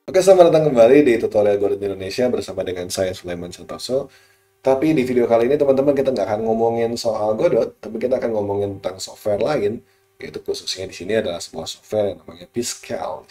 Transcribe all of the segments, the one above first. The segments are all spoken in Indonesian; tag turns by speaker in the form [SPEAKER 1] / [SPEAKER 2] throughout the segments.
[SPEAKER 1] Oke, selamat datang kembali di tutorial Godot Indonesia bersama dengan saya Sulaiman Santoso. Tapi di video kali ini teman-teman kita nggak akan ngomongin soal Godot, tapi kita akan ngomongin tentang software lain, yaitu khususnya di sini adalah sebuah software yang namanya Piscal.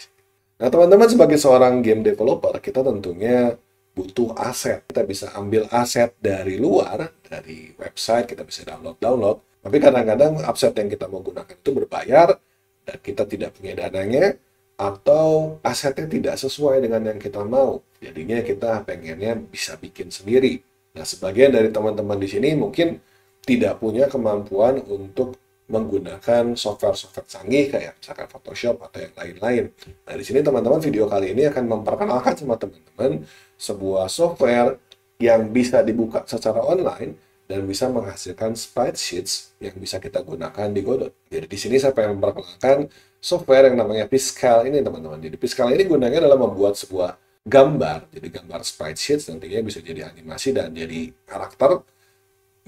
[SPEAKER 1] Nah, teman-teman sebagai seorang game developer, kita tentunya butuh aset. Kita bisa ambil aset dari luar, dari website, kita bisa download. Tapi kadang-kadang aset yang kita mau gunakan itu berbayar, dan kita tidak punya dananya, atau asetnya tidak sesuai dengan yang kita mau. Jadinya kita pengennya bisa bikin sendiri. Nah, sebagian dari teman-teman di sini mungkin tidak punya kemampuan untuk menggunakan software-software canggih kayak misalkan Photoshop atau yang lain-lain. Nah, di sini teman-teman video kali ini akan memperkenalkan sama teman-teman sebuah software yang bisa dibuka secara online dan bisa menghasilkan spreadsheets yang bisa kita gunakan di Godot. Jadi di sini saya pengen memperkenalkan software yang namanya Piscal ini, teman-teman. Jadi Piscal ini gunanya adalah membuat sebuah gambar, jadi gambar spreadsheets nantinya bisa jadi animasi dan jadi karakter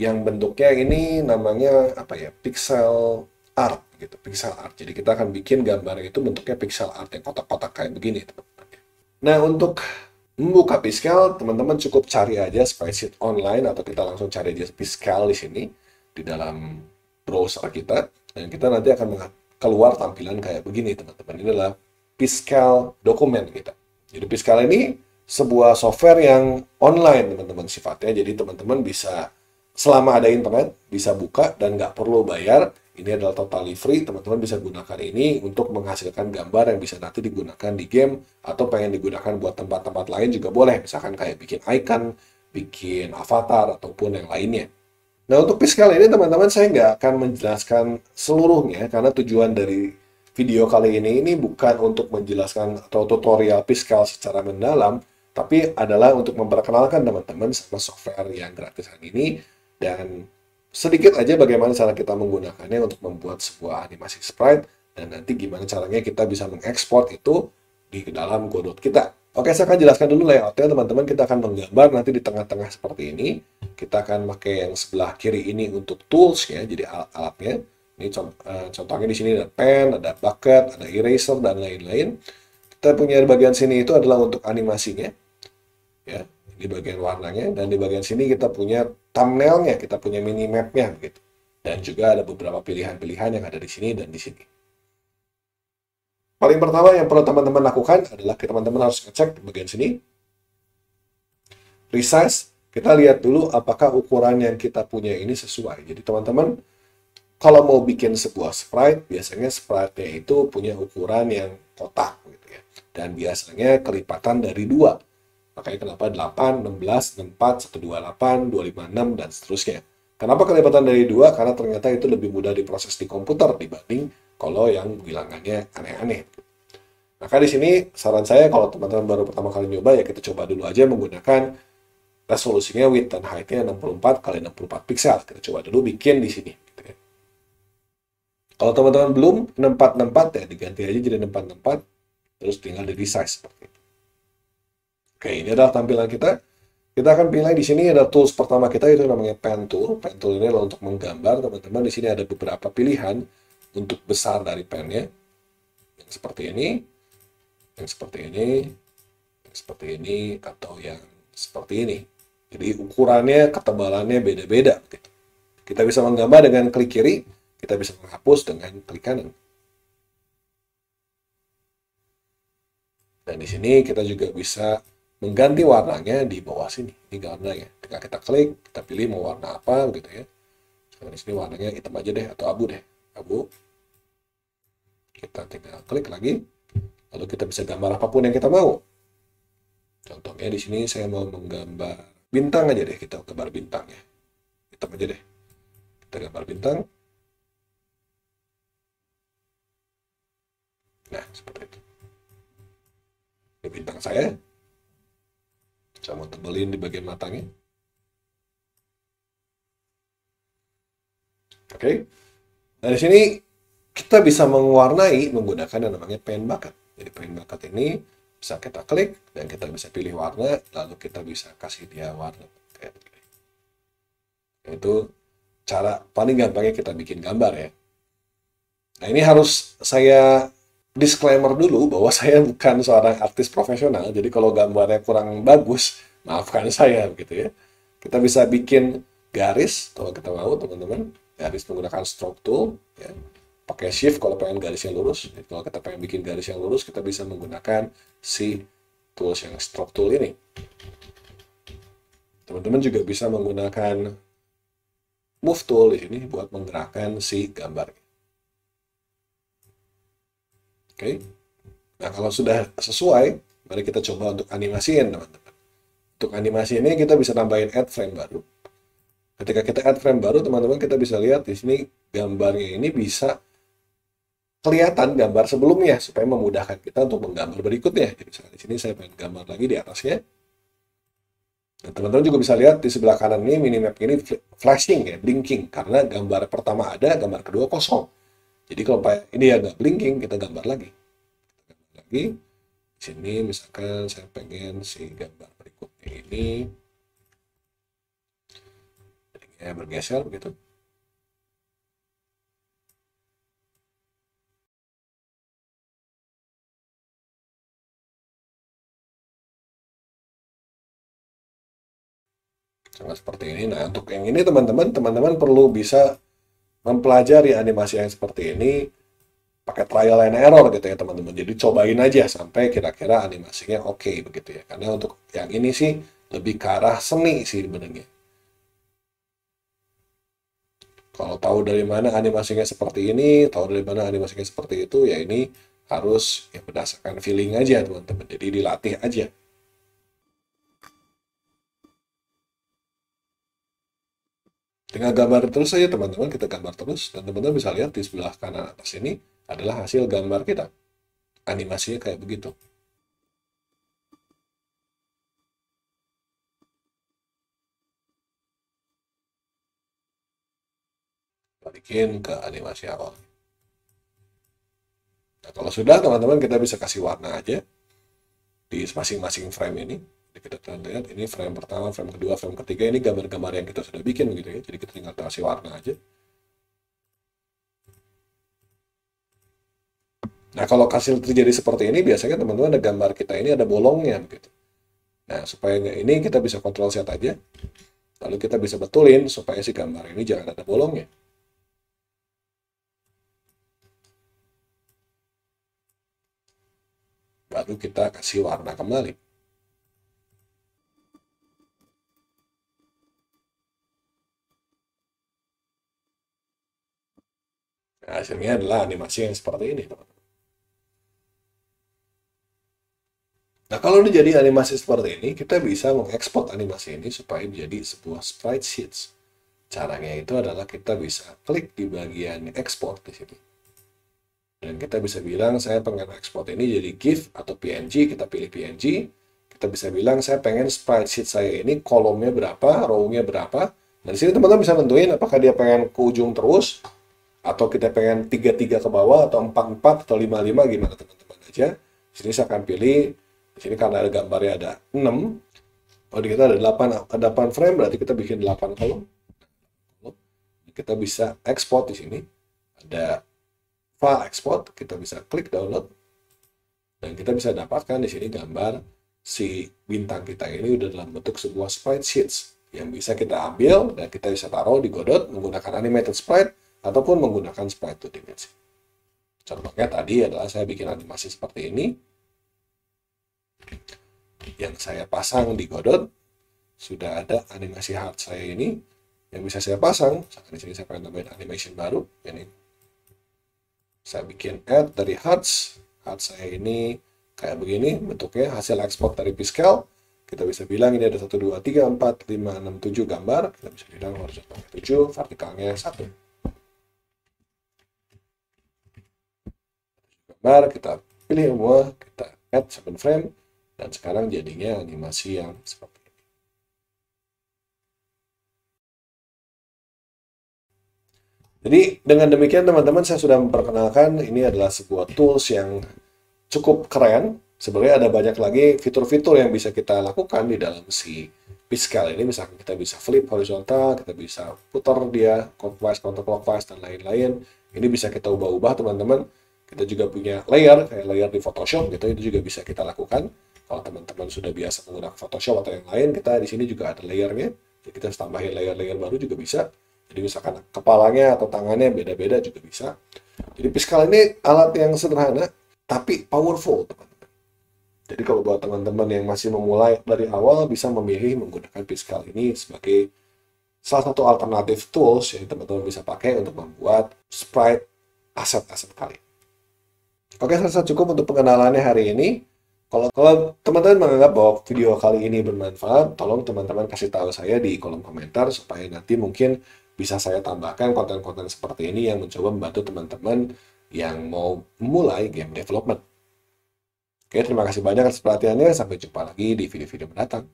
[SPEAKER 1] yang bentuknya ini namanya apa ya? Pixel art gitu, pixel art. Jadi kita akan bikin gambar itu bentuknya pixel art yang kotak-kotak kayak begini, teman-teman. Nah, untuk membuka Piscal, teman-teman cukup cari aja spreadsheet online atau kita langsung cari aja Piscal di sini di dalam browser kita dan kita nanti akan keluar tampilan kayak begini, teman-teman. Ini adalah Piscal dokumen kita. Jadi Piscal ini sebuah software yang online, teman-teman, sifatnya. Jadi teman-teman bisa selama ada internet bisa buka dan nggak perlu bayar. Ini adalah totally free, teman-teman bisa gunakan ini untuk menghasilkan gambar yang bisa nanti digunakan di game atau pengen digunakan buat tempat-tempat lain juga boleh, misalkan kayak bikin icon, bikin avatar, ataupun yang lainnya. Nah, untuk Piscal ini teman-teman saya nggak akan menjelaskan seluruhnya karena tujuan dari video kali ini bukan untuk menjelaskan atau tutorial Piscal secara mendalam, tapi adalah untuk memperkenalkan teman-teman sama software yang gratisan ini dan sedikit aja bagaimana cara kita menggunakannya untuk membuat sebuah animasi sprite dan nanti gimana caranya kita bisa mengekspor itu di dalam Godot kita. Oke, saya akan jelaskan dulu layoutnya, teman-teman. Kita akan menggambar nanti di tengah-tengah seperti ini. Kita akan pakai yang sebelah kiri ini untuk tools ya, jadi alat-alatnya. Ini contohnya di sini ada pen, ada bucket, ada eraser dan lain-lain. Kita punya di bagian sini itu adalah untuk animasinya, ya, di bagian warnanya, dan di bagian sini kita punya thumbnailnya, kita punya minimapnya gitu. Dan juga ada beberapa pilihan-pilihan yang ada di sini dan di sini. Paling pertama yang perlu teman-teman lakukan adalah teman-teman harus ngecek di bagian sini. Resize, kita lihat dulu apakah ukuran yang kita punya ini sesuai. Jadi teman-teman, kalau mau bikin sebuah sprite, biasanya sprite-nya itu punya ukuran yang kotak gitu ya. Dan biasanya kelipatan dari 2. Makanya kenapa 8, 16, 64, 128, 256, dan seterusnya. Kenapa kelipatan dari 2? Karena ternyata itu lebih mudah diproses di komputer dibanding kalau yang bilangannya aneh-aneh. Maka di sini saran saya kalau teman-teman baru pertama kali nyoba ya kita coba dulu aja menggunakan resolusinya width dan height-nya 64 kali 64 pixel. Kita coba dulu bikin di sini. Gitu ya. Kalau teman-teman belum 6464 ya diganti aja jadi 6464 terus tinggal di resize seperti itu. Oke, ini adalah tampilan kita. Kita akan pilih di sini ada tools pertama kita itu namanya pen tool. Pen tool ini adalah untuk menggambar, teman-teman. Di sini ada beberapa pilihan untuk besar dari pennya. Yang seperti ini, yang seperti ini, yang seperti ini, atau yang seperti ini. Jadi ukurannya, ketebalannya beda-beda. Gitu. Kita bisa menggambar dengan klik kiri, kita bisa menghapus dengan klik kanan. Dan di sini kita juga bisa mengganti warnanya di bawah sini. Ini gambarnya. Ketika kita klik, kita pilih mau warna apa gitu ya. Sekarang di sini warnanya hitam aja deh atau abu deh. Abu. Kita tinggal klik lagi. Lalu kita bisa gambar apapun yang kita mau. Contohnya di sini saya mau menggambar bintang aja deh, kita gambar bintangnya. Hitam aja deh. Kita gambar bintang. Nah, seperti itu. Ini bintang saya. Saya mau tebelin di bagian matanya. Oke. Nah, di sini kita bisa mewarnai menggunakan yang namanya pen bucket. Jadi pen bucket ini bisa kita klik dan kita bisa pilih warna, lalu kita bisa kasih dia warna kayak begini. Itu cara paling gampangnya kita bikin gambar ya. Nah, ini harus saya disclaimer dulu bahwa saya bukan seorang artis profesional, jadi kalau gambarnya kurang bagus, maafkan saya gitu ya. Kita bisa bikin garis kalau kita mau teman-teman, garis menggunakan stroke tool, ya. Pakai shift kalau pengen garisnya lurus. Jadi, kalau kita pengen bikin garis yang lurus, kita bisa menggunakan si tools yang stroke tool ini. Teman-teman juga bisa menggunakan move tool di sini buat menggerakkan si gambar. Oke. Nah, kalau sudah sesuai, mari kita coba untuk animasiin, teman-teman. Untuk animasi ini kita bisa tambahin add frame baru. Ketika kita add frame baru, teman-teman kita bisa lihat di sini gambarnya ini bisa kelihatan gambar sebelumnya supaya memudahkan kita untuk menggambar berikutnya. Jadi misalnya di sini saya pengen gambar lagi di atasnya. Nah, teman-teman juga bisa lihat di sebelah kanan ini minimap ini flashing ya, blinking karena gambar pertama ada, gambar kedua kosong. Jadi kalau ini ya nggak blinking, kita gambar lagi. Di sini misalkan saya pengen si gambar berikutnya ini ya bergeser begitu. Sama seperti ini. Nah, untuk yang ini teman-teman perlu bisa mempelajari animasi yang seperti ini pakai trial and error gitu ya teman-teman. Jadi cobain aja sampai kira-kira animasinya oke begitu ya. Karena untuk yang ini sih lebih ke arah seni sih sebenarnya. Kalau tahu dari mana animasinya seperti ini, tahu dari mana animasinya seperti itu, ya ini harus ya berdasarkan feeling aja teman-teman. Jadi dilatih aja. Dengan gambar terus saja teman-teman, kita gambar terus dan teman-teman bisa lihat di sebelah kanan atas ini adalah hasil gambar kita. Animasinya kayak begitu. Balikin ke animasi awal. Nah, kalau sudah teman-teman kita bisa kasih warna aja di masing-masing frame ini. Jadi kita lihat ini frame pertama, frame kedua, frame ketiga ini gambar-gambar yang kita sudah bikin gitu ya. Jadi kita tinggal kasih warna aja. Nah, kalau hasil terjadi seperti ini, biasanya teman-teman ada gambar kita ini ada bolongnya begitu. Nah, supaya ini kita bisa kontrol set aja. Lalu kita bisa betulin supaya si gambar ini jangan ada bolongnya. Baru kita kasih warna kembali. Nah, hasilnya adalah animasi yang seperti ini, teman-teman. Nah, kalau ini jadi animasi seperti ini, kita bisa mengekspor animasi ini supaya menjadi sebuah sprite sheets. Caranya itu adalah kita bisa klik di bagian export di sini. Dan kita bisa bilang saya pengen ekspor ini jadi GIF atau PNG, kita pilih PNG. Kita bisa bilang saya pengen sprite sheet saya ini kolomnya berapa, row-nya berapa. Dan di sini teman-teman bisa nentuin apakah dia pengen ke ujung terus, atau kita pengen 3-3 ke bawah, atau 4-4, atau 5-5, gimana teman-teman aja. Di sini saya akan pilih, di sini karena ada gambarnya ada 6, oh di kita ada 8 frame, berarti kita bikin 8 kolom. Kita bisa ekspor di sini, ada file export, kita bisa klik download, dan kita bisa dapatkan di sini gambar si bintang kita ini udah dalam bentuk sebuah sprite sheets yang bisa kita ambil dan kita bisa taruh di Godot menggunakan animated sprite ataupun menggunakan sprite 2 dimensi. Contohnya tadi adalah saya bikin animasi seperti ini yang saya pasang di Godot. Sudah ada animasi heart saya ini yang bisa saya pasang. Di sini saya pengen tambahin animation baru ini. Saya bikin add dari hearts saya ini kayak begini bentuknya, hasil ekspor dari Piscal. Kita bisa bilang ini ada 1, 2, 3, 4, 5, 6, 7 gambar. Kita bisa bilang horizontalnya 7, vertikalnya 1. Gambar, kita pilih semua, kita add 7 frame, dan sekarang jadinya animasi yang seperti ini. Jadi dengan demikian teman-teman saya sudah memperkenalkan ini adalah sebuah tools yang cukup keren. Sebenarnya ada banyak lagi fitur-fitur yang bisa kita lakukan di dalam si Piscal ini. Misalkan kita bisa flip horizontal, kita bisa putar dia clockwise, counterclockwise, dan lain-lain. Ini bisa kita ubah-ubah teman-teman. Kita juga punya layer, kayak layer di Photoshop gitu, itu juga bisa kita lakukan. Kalau teman-teman sudah biasa menggunakan Photoshop atau yang lain, kita di sini juga ada layernya. Jadi kita tambahin layer-layer baru juga bisa. Jadi misalkan kepalanya atau tangannya beda-beda juga bisa. Jadi Piscal ini alat yang sederhana, tapi powerful, teman-teman. Jadi kalau buat teman-teman yang masih memulai dari awal, bisa memilih menggunakan Piscal ini sebagai salah satu alternatif tools yang teman-teman bisa pakai untuk membuat sprite aset-aset kalian. Oke, saya cukup untuk pengenalannya hari ini. Kalau teman-teman menganggap bahwa video kali ini bermanfaat, tolong teman-teman kasih tahu saya di kolom komentar supaya nanti mungkin bisa saya tambahkan konten-konten seperti ini yang mencoba membantu teman-teman yang mau memulai game development. Oke, terima kasih banyak atas perhatiannya. Sampai jumpa lagi di video-video mendatang.